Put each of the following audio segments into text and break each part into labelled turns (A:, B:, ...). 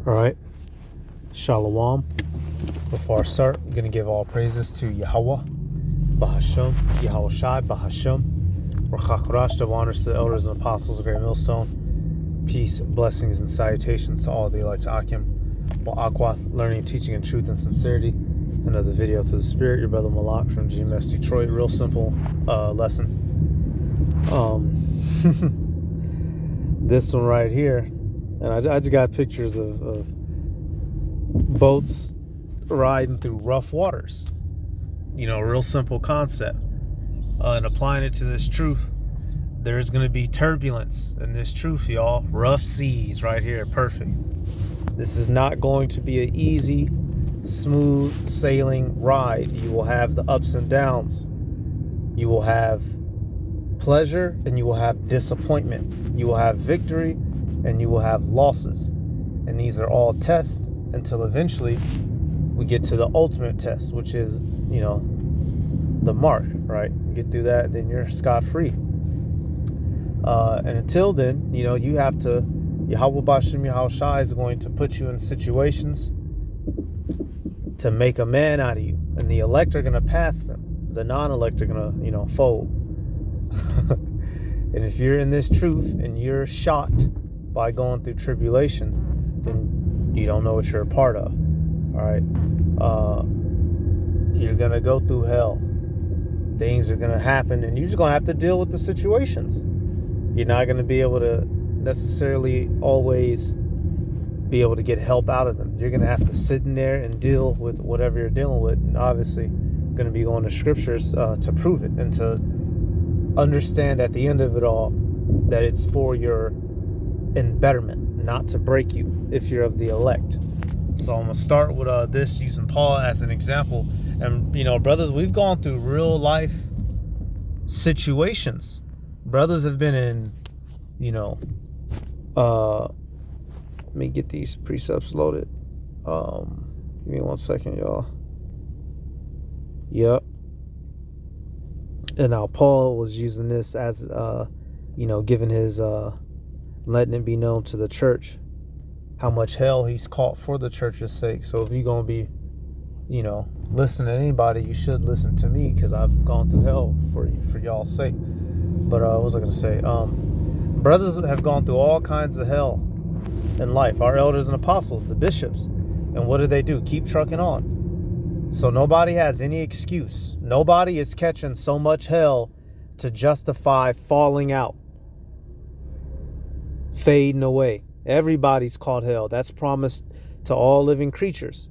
A: All right, Shalom. Before I start, I'm going to give all praises to Yahweh, Bahasham, Yahweh Shai, Bahasham, Rachakorash, the honors to the elders and apostles of Great Millstone. Peace, blessings, and salutations to all the elect Akim, Wa'akwath, learning, teaching, in truth and sincerity. Another video through the Spirit, your brother Malak from GMS Detroit. Real simple lesson. This one right here, and I just got pictures of boats riding through rough waters. You know, real simple concept. And applying it to this truth, there's going to be turbulence in this truth, y'all. Rough seas right here, perfect. This is not going to be an easy, smooth sailing ride. You will have the ups and downs. You will have pleasure and you will have disappointment. You will have victory and you will have losses. And these are all tests until eventually we get to the ultimate test, which is, you know, the mark, right? You get through that, then you're scot-free. And until then, you know, you have to, Yahweh Bashem Yahweh Shai is going to put you in situations to make a man out of you. And the elect are going to pass them. The non-elect are going to, you know, fold. And if you're in this truth and you're shocked by going through tribulation, then you don't know what you're a part of. All right, you're gonna go through hell. Things are gonna happen, and you're just gonna have to deal with the situations. You're not gonna be able to necessarily always be able to get help out of them. You're gonna have to sit in there and deal with whatever you're dealing with, and obviously, gonna be going to scriptures to prove it and to understand at the end of it all that it's for your betterment, not to break you if you're of the elect. So I'm going to start with this, using Paul as an example. And, you know, brothers, we've gone through real life situations. Brothers have been in, you know, let me get these precepts loaded. Give me 1 second, y'all. Yep. And now Paul was using this as, you know, giving his, letting it be known to the church how much hell he's caught for the church's sake. So if you're going to be, you know, listening to anybody, you should listen to me, because I've gone through hell for y'all's sake. But what was I going to say? Brothers have gone through all kinds of hell in life. Our elders and apostles, the bishops. And what do? Keep trucking on. So nobody has any excuse. Nobody is catching so much hell to justify falling out, fading away. Everybody's caught hell. That's promised to all living creatures.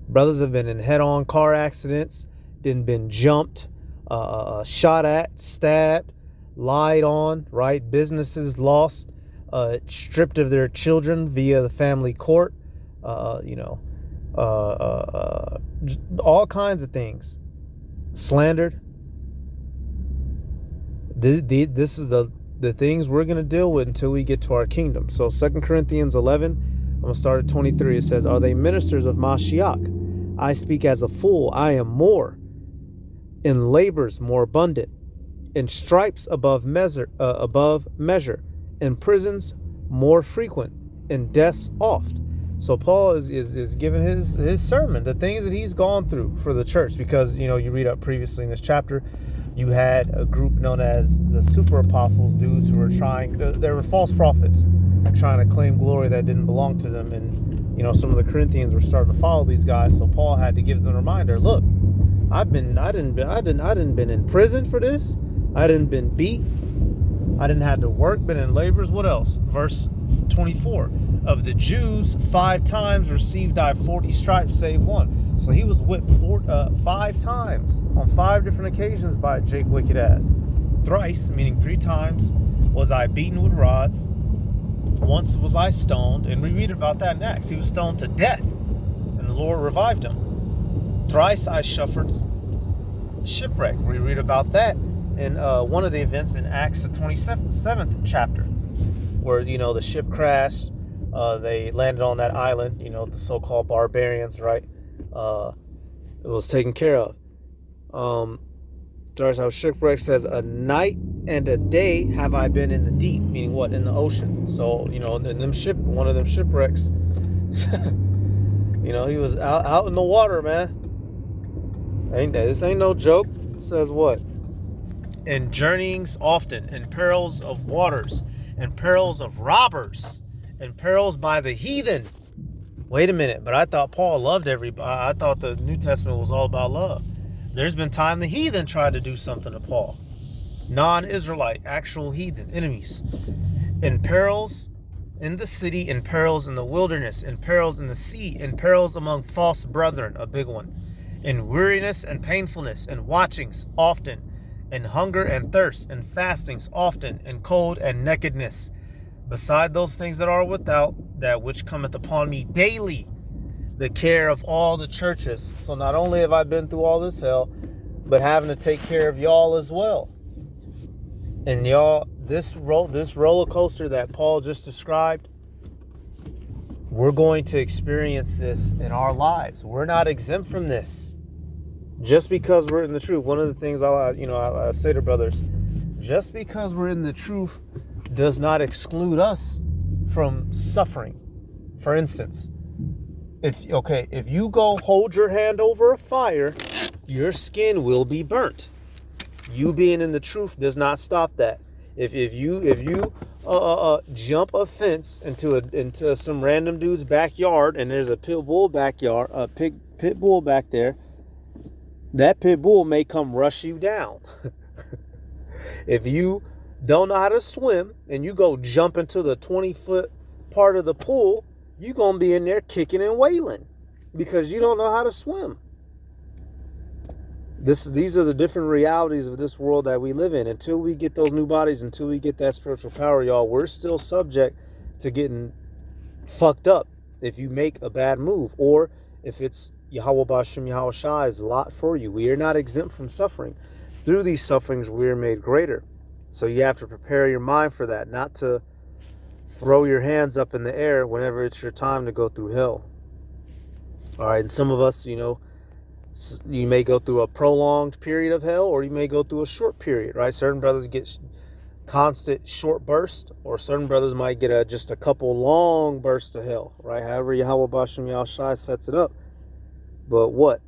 A: Brothers have been in head-on car accidents, then been jumped, shot at, stabbed, lied on, right? Businesses lost, stripped of their children via the family court, you know, all kinds of things. Slandered. This is the things we're going to deal with until we get to our kingdom. So 2 Corinthians 11, I'm going to start at 23. It says, "Are they ministers of Mashiach? I speak as a fool. I am more. In labors more abundant. In stripes above measure. In prisons more frequent. In deaths oft." So Paul is giving his sermon, the things that he's gone through for the church. Because, you know, you read up previously in this chapter, you had a group known as the super apostles, dudes who were they were false prophets, trying to claim glory that didn't belong to them. And, you know, some of the Corinthians were starting to follow these guys. So Paul had to give them a reminder. Look, I didn't been in prison for this. I didn't been beat. I didn't have to work, been in labors. What else? Verse 24. "Of the Jews, 5 times received I 40 stripes, save one." So he was whipped 5 times on 5 different occasions by Jake wicked ass. "Thrice," meaning 3 times, "was I beaten with rods. Once was I stoned." And we read about that in Acts. He was stoned to death, and the Lord revived him. "Thrice I suffered shipwreck." We read about that in one of the events in Acts, the 27th chapter, where, you know, the ship crashed. They landed on that island, you know, the so-called barbarians, right? It was taken care of. How shipwreck says, "A night and a day have I been in the deep," meaning what? In the ocean. So, you know, in one of them shipwrecks, You know, he was out in the water, man. This ain't no joke. It says what? And journeyings often, and perils of waters, and perils of robbers, and perils by the heathen. Wait a minute, but I thought Paul loved everybody. I thought the New Testament was all about love. There's been time the heathen tried to do something to Paul. Non-Israelite, actual heathen, enemies. And perils in the city, and perils in the wilderness, and perils in the sea, and perils among false brethren, a big one. And weariness and painfulness, and watchings often, and hunger and thirst, and fastings often, and cold and nakedness. Beside those things that are without, that which cometh upon me daily, the care of all the churches. So not only have I been through all this hell, but having to take care of y'all as well. And y'all, this roller coaster that Paul just described, we're going to experience this in our lives. We're not exempt from this. Just because we're in the truth. One of the things I say to brothers, just because we're in the truth does not exclude us from suffering. For instance, if you go hold your hand over a fire, your skin will be burnt. You being in the truth does not stop that. If you jump a fence into some random dude's backyard, and there's a pit bull back there, that pit bull may come rush you down. If you don't know how to swim and you go jump into the 20-foot part of the pool, you're going to be in there kicking and wailing because you don't know how to swim. These are the different realities of this world that we live in. Until we get those new bodies, until we get that spiritual power, y'all, we're still subject to getting fucked up if you make a bad move, or if it's Yahweh Ba'Shem Yahweh Shai is a lot for you. We are not exempt from suffering. Through these sufferings, we are made greater. So you have to prepare your mind for that, not to throw your hands up in the air whenever it's your time to go through hell. All right, and some of us, you may go through a prolonged period of hell, or you may go through a short period, right? Certain brothers get constant short bursts, or certain brothers might get just a couple long bursts of hell, right? However Yahweh Ba'Shem Yahweh Shai sets it up. But what?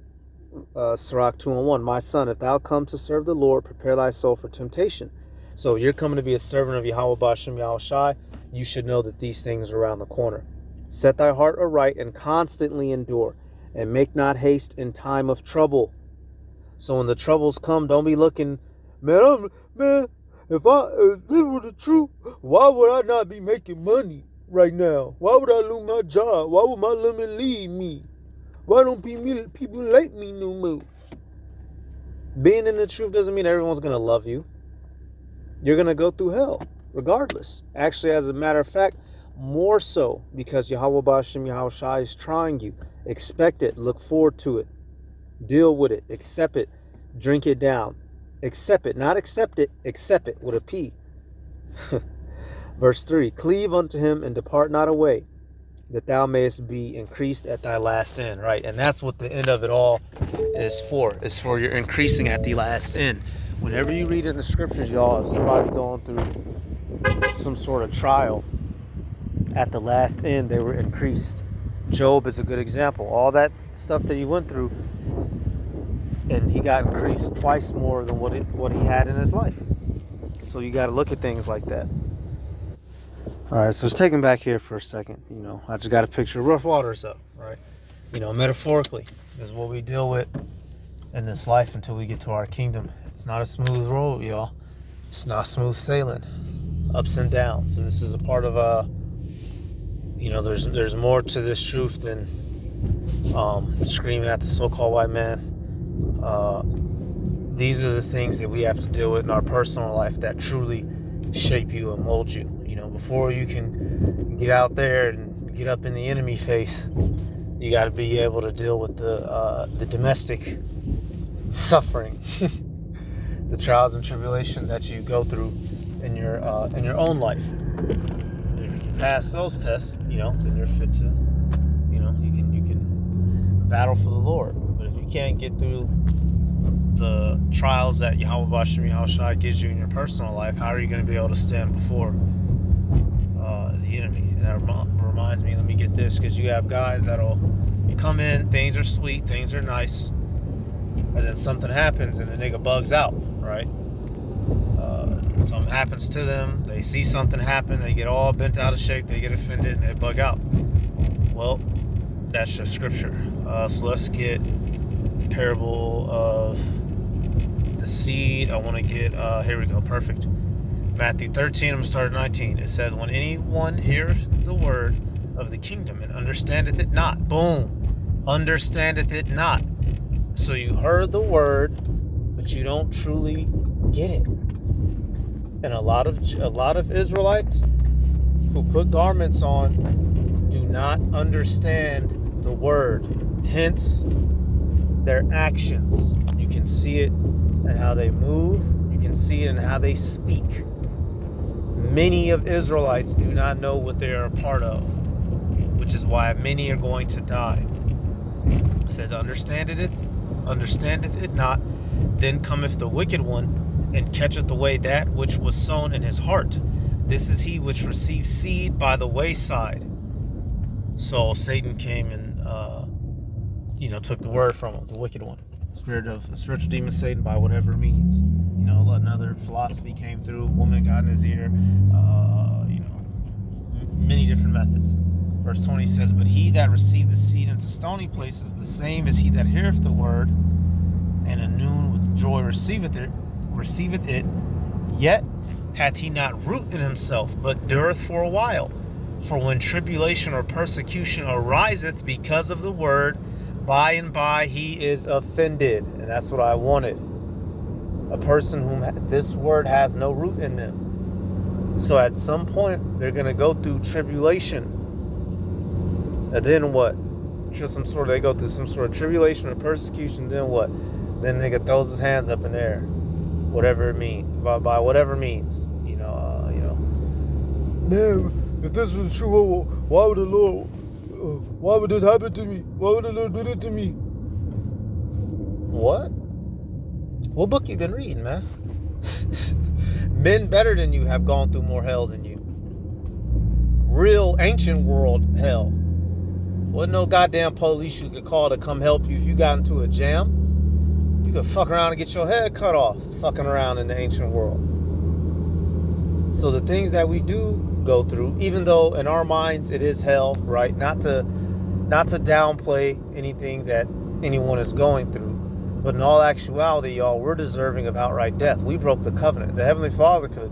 A: Sirach 2:1, my son, if thou come to serve the Lord, prepare thy soul for temptation. So you're coming to be a servant of Yahweh Ba'Shem Yahweh Shai, you should know that these things are around the corner. Set thy heart aright and constantly endure, and make not haste in time of trouble. So when the troubles come, don't be looking, man, if this were the truth, why would I not be making money right now? Why would I lose my job? Why would my women leave me? Why don't people like me no more? Being in the truth doesn't mean everyone's going to love you. You're going to go through hell, regardless. Actually, as a matter of fact, more so, because Yahweh Ba'Shem Yahweh Shai is trying you. Expect it. Look forward to it. Deal with it. Accept it. Drink it down. Accept it. Not accept it. Accept it with a P. Verse 3. Cleave unto him and depart not away, that thou mayest be increased at thy last end. Right? And that's what the end of it all is for. It's for your increasing at the last end. Whenever you read in the scriptures, y'all, if somebody going through some sort of trial, at the last end they were increased. Job is a good example. All that stuff that he went through, and he got increased twice more than what he had in his life. So you got to look at things like that. All right, so let's take him back here for a second. I just got to picture rough waters up, right? Metaphorically, this is what we deal with in this life until we get to our kingdom. It's not a smooth road, y'all. It's not smooth sailing, ups and downs. And this is a part of there's more to this truth than screaming at the so-called white man. These are the things that we have to deal with in our personal life that truly shape you and mold you. Before you can get out there and get up in the enemy face, you got to be able to deal with the domestic suffering, the trials and tribulation that you go through in your own life. If you can pass those tests, then you're fit to, you can battle for the Lord. But if you can't get through the trials that Yahweh Ba'Shem Yahweh Shai gives you in your personal life, how are you going to be able to stand before the enemy? And that reminds me, let me get with this, because you have guys that'll come in, things are sweet, things are nice, and then something happens and the nigga bugs out, right? Something happens to them, they see something happen, they get all bent out of shape, they get offended, and they bug out. Well, that's just scripture. So let's get parable of the seed. I want to get, here we go, perfect. Matthew 13, I'm going to start at 19. It says, when anyone hears the word of the kingdom and understandeth it not, boom, understandeth it not. So you heard the word, but you don't truly get it. And a lot of Israelites who put garments on do not understand the word. Hence, their actions. You can see it in how they move. You can see it in how they speak. Many of Israelites do not know what they are a part of, which is why many are going to die. It says, understandeth it not, then cometh the wicked one, and catcheth away that which was sown in his heart. This is he which received seed by the wayside. So Satan came and took the word from him, the wicked one, the spiritual demon Satan, by whatever means. Another philosophy came through, woman got in his ear, many different methods. Verse 20 says, but he that received the seed into stony places, the same is he that heareth the word, and anon with joy receiveth it, yet hath he not root in himself, but dureth for a while. For when tribulation or persecution ariseth because of the word, by and by he is offended. And that's what I wanted. A person whom this word has no root in them. So at some point, they're going to go through tribulation. And then what? They go through some sort of tribulation or persecution, then what? Then nigga throws his hands up in the air. Whatever it means. By whatever means. Man, if this was true, why would this happen to me? Why would the Lord do it to me? What? What book you been reading, man? Men better than you have gone through more hell than you. Real ancient world hell. Wasn't no goddamn police you could call to come help you if you got into a jam. You could fuck around and get your head cut off fucking around in the ancient world. So the things that we do go through, even though in our minds it is hell, right? Not to downplay anything that anyone is going through, but in all actuality, y'all, we're deserving of outright death. We broke the covenant. The Heavenly Father could.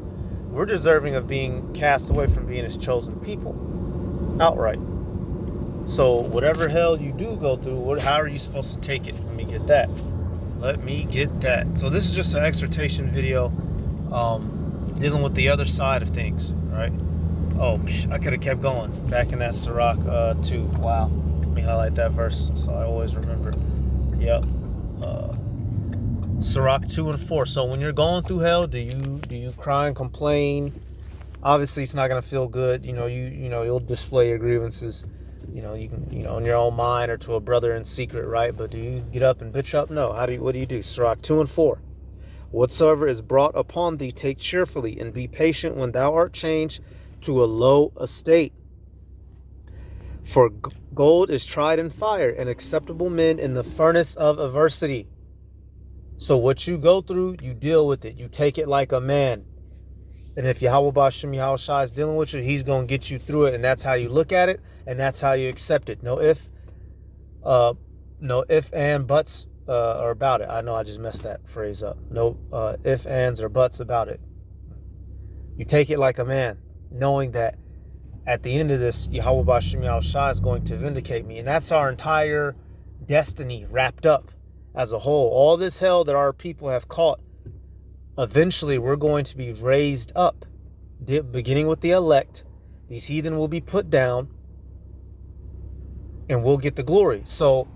A: We're deserving of being cast away from being His chosen people, outright. So whatever hell you do go through, how are you supposed to take it? Let me get that. So this is just an exhortation video, dealing with the other side of things, right? Oh, I could have kept going. Back in that Sirach 2. Wow. Let me highlight that verse so I always remember. Yep. Sirach 2 and 4. So when you're going through hell, do you cry and complain? Obviously, it's not gonna feel good. You'll display your grievances. You can, in your own mind or to a brother in secret, right? But do you get up and bitch up? No. What do you do? Sirach 2 and 4. Whatsoever is brought upon thee, take cheerfully, and be patient when thou art changed to a low estate. For gold is tried in fire, and acceptable men in the furnace of adversity. So what you go through, you deal with it. You take it like a man. And if Yahweh B'Shem Yahweh Shai is dealing with you, He's going to get you through it. And that's how you look at it, and that's how you accept it. No if and buts or about it. I know I just messed that phrase up. No if, ands, or buts about it. You take it like a man, knowing that at the end of this, Yahweh B'Shem Yahweh Shai is going to vindicate me. And that's our entire destiny wrapped up as a whole. All this hell that our people have caught, eventually we're going to be raised up. Beginning with the elect, these heathen will be put down, and we'll get the glory. So,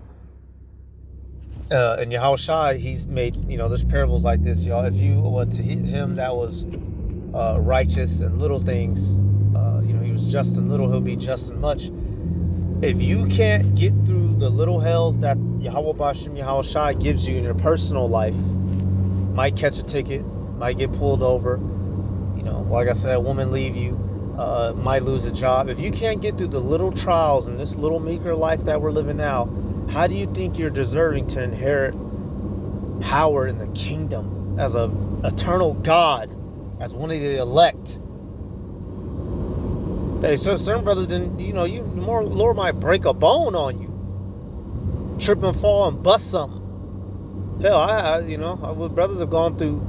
A: in Yahweh Shai, He's made, there's parables like this, y'all. If you want to hit Him that was righteous in little things, He was just in little, He'll be just in much. If you can't get through the little hells that Yahweh B'Shem Yahweh Shai gives you in your personal life, might catch a ticket, might get pulled over, like I said, a woman leave you, might lose a job. If you can't get through the little trials in this little meager life that we're living now, how do you think you're deserving to inherit power in the kingdom as a eternal God, as one of the elect? Hey, so certain brothers didn't, Lord might break a bone on you, trip and fall and bust something. Hell, brothers have gone through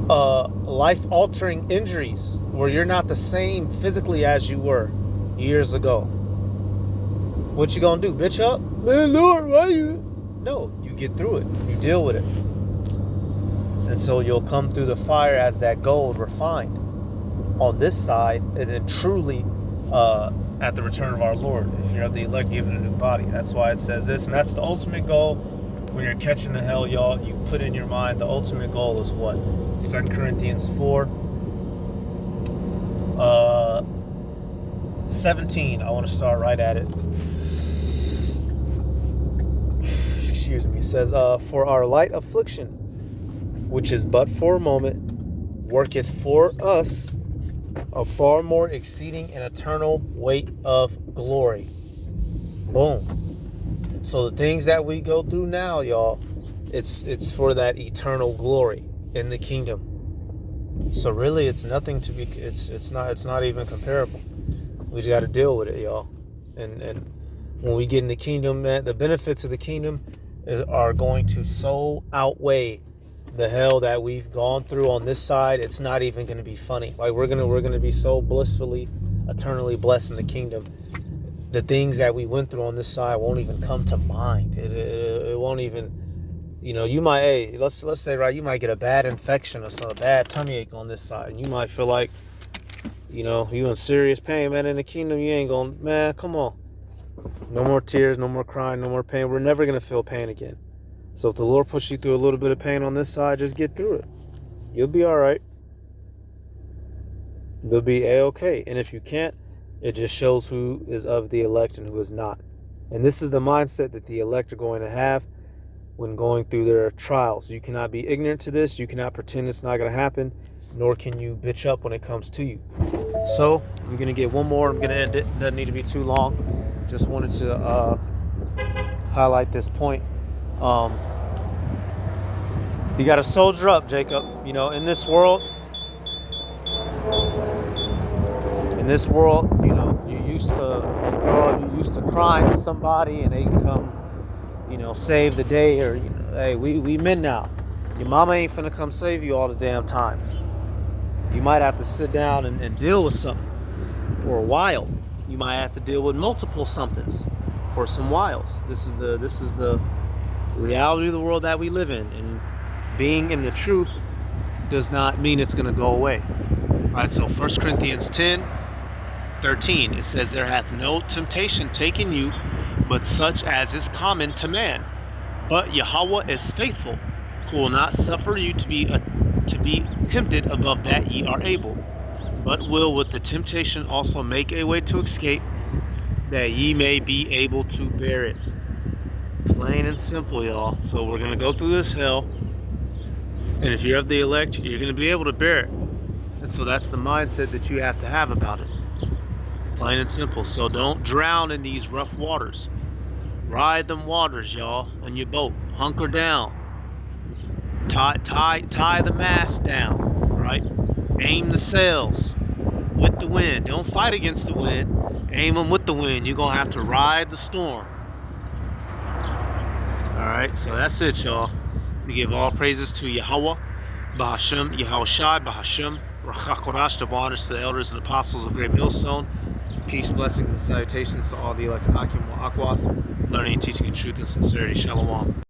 A: life-altering injuries where you're not the same physically as you were years ago. What you gonna do? Bitch up? Man, Lord, why you? No, you get through it. You deal with it. And so you'll come through the fire as that gold refined on this side, and then truly at the return of our Lord, if you're of the elect, given a new body. That's why it says this, and that's the ultimate goal. When you're catching the hell, y'all, you put in your mind the ultimate goal is what? 2 Corinthians 4 17. I want to start right at it. Excuse me. It says, for our light affliction, which is but for a moment, worketh for us a far more exceeding and eternal weight of glory. Boom. So the things that we go through now, y'all, it's for that eternal glory in the kingdom. So really, it's nothing to be. It's not even comparable. We just got to deal with it, y'all. And when we get in the kingdom, man, the benefits of the kingdom are going to so outweigh the hell that we've gone through on this side. It's not even going to be funny. Like we're gonna be so blissfully, eternally blessed in the kingdom. The things that we went through on this side won't even come to mind. It won't even, you might, let's say, right, you might get a bad infection or a bad tummy ache on this side, and you might feel like, you in serious pain, man. In the kingdom, you ain't gonna, man, come on. No more tears, no more crying, no more pain. We're never gonna feel pain again. So if the Lord puts you through a little bit of pain on this side, just get through it. You'll be all right. You'll be A-okay. And if you can't, it just shows who is of the elect and who is not. And this is the mindset that the elect are going to have when going through their trials. You cannot be ignorant to this. You cannot pretend it's not going to happen, nor can you bitch up when it comes to you. So I'm going to get one more. I'm going to end it. Doesn't need to be too long. Just wanted to highlight this point. You got to soldier up, Jacob. In this world, you used to crying to somebody and they can come, save the day, or, hey, we men now. Your mama ain't finna come save you all the damn time. You might have to sit down and deal with something for a while. You might have to deal with multiple somethings for some whiles. This is the reality of the world that we live in, and being in the truth does not mean it's gonna go away. All right, so 1 Corinthians 10:13, it says, there hath no temptation taken you, but such as is common to man. But Yahweh is faithful, who will not suffer you to be tempted above that ye are able, but will with the temptation also make a way to escape, that ye may be able to bear it. Plain and simple, y'all. So we're gonna go through this hell, and if you're of the elect, you're gonna be able to bear it. And so that's the mindset that you have to have about it. Plain and simple. So don't drown in these rough waters. Ride them waters, y'all, on your boat. Hunker down. Tie the mast down, right? Aim the sails with the wind. Don't fight against the wind. Aim them with the wind. You're going to have to ride the storm. All right, so that's it, y'all. We give all praises to Yahweh, Bahashem, Yahushai, Bahashem, Rachakorash, to honors to the elders and apostles of Great Millstone. Peace, blessings, and salutations to all the elect Akim wa Akwa, learning, teaching in truth and sincerity. Shalom.